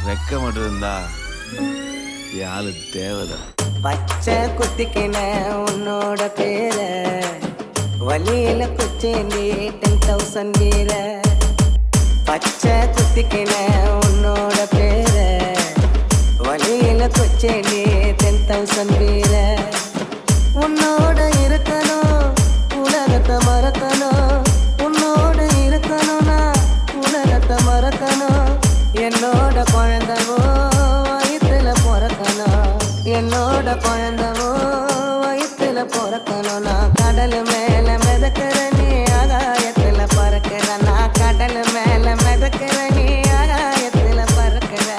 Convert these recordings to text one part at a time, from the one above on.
ரெக்க மட்டும் இருந்தா யாரு தேவதை. பச்சை குத்திக்கின உன்னோட பேர வலியில குச்சேண்டி 10,000 வீர. பச்சை குத்திக்கின உன்னோட பேர வலியில குச்சேண்டி 10,000 வீர. உன்னோட இருக்கணும் உலகத்தை மறக்கணும். உன்னோட இருக்கணும்னா உலகத்தை மறக்கணும். என்னோட குழந்தவோ வயிற்றுல பிறக்கணும். என்னோட குழந்தவோ வயிற்றுல பிறக்கணும். நான் கடல் மேல மிதக்கிற நீ ஆகாயத்துல பறக்கிற. நான் கடல் மேல மிதக்கிற நீ ஆகாயத்துல பறக்கிற.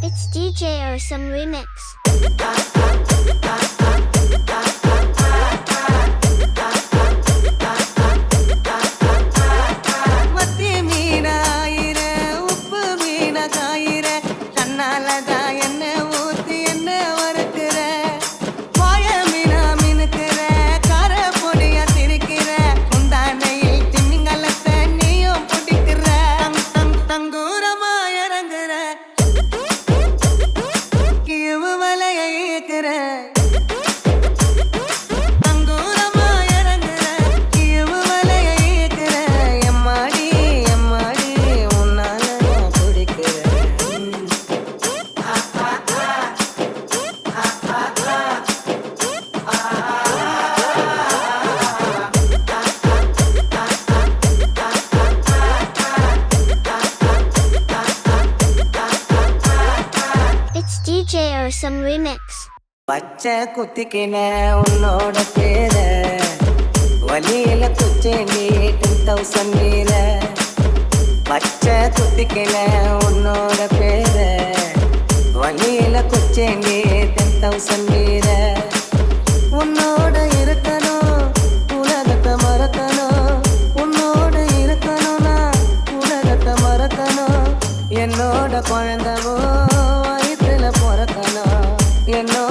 It's DJ Awesome Remix. மத்தி மீனாயிர உப்பு மீன காயிர தன்னாலதான் என்ன ஊத்தி என்ன வறுக்கிற. வாய மீனா மினுக்கிற கார பொடியா திரிக்கிற. முந்தானையில் திமிங்கலத்தை நீயும் பிடிக்கிற. தங்கூரமா இறங்குற கிழவு வலைய ஈக்கிற. தங்கூரமா இறங்குற கிழவு வலைய ஈக்கிற. எம்மாடி எம்மாடி உன்னால நான் துடிக்கிறேன். It's DJ Awesome Remix. பச்சை குத்திக்கின உன்னோட பேர வலியில குச்சேண்டி 10,000 வீர. பச்சை குத்திக்கின உன்னோட பேர வலியில குச்சேண்டி 10,000 வீர. உன்னோட இருக்கணும் உலகத்தை மறக்கணும். உன்னோட இருக்கணும்னா உலகத்தை மறக்கணும். என்னோட குழந்தவோ வயிற்றுல பிறக்கணும். என்னோட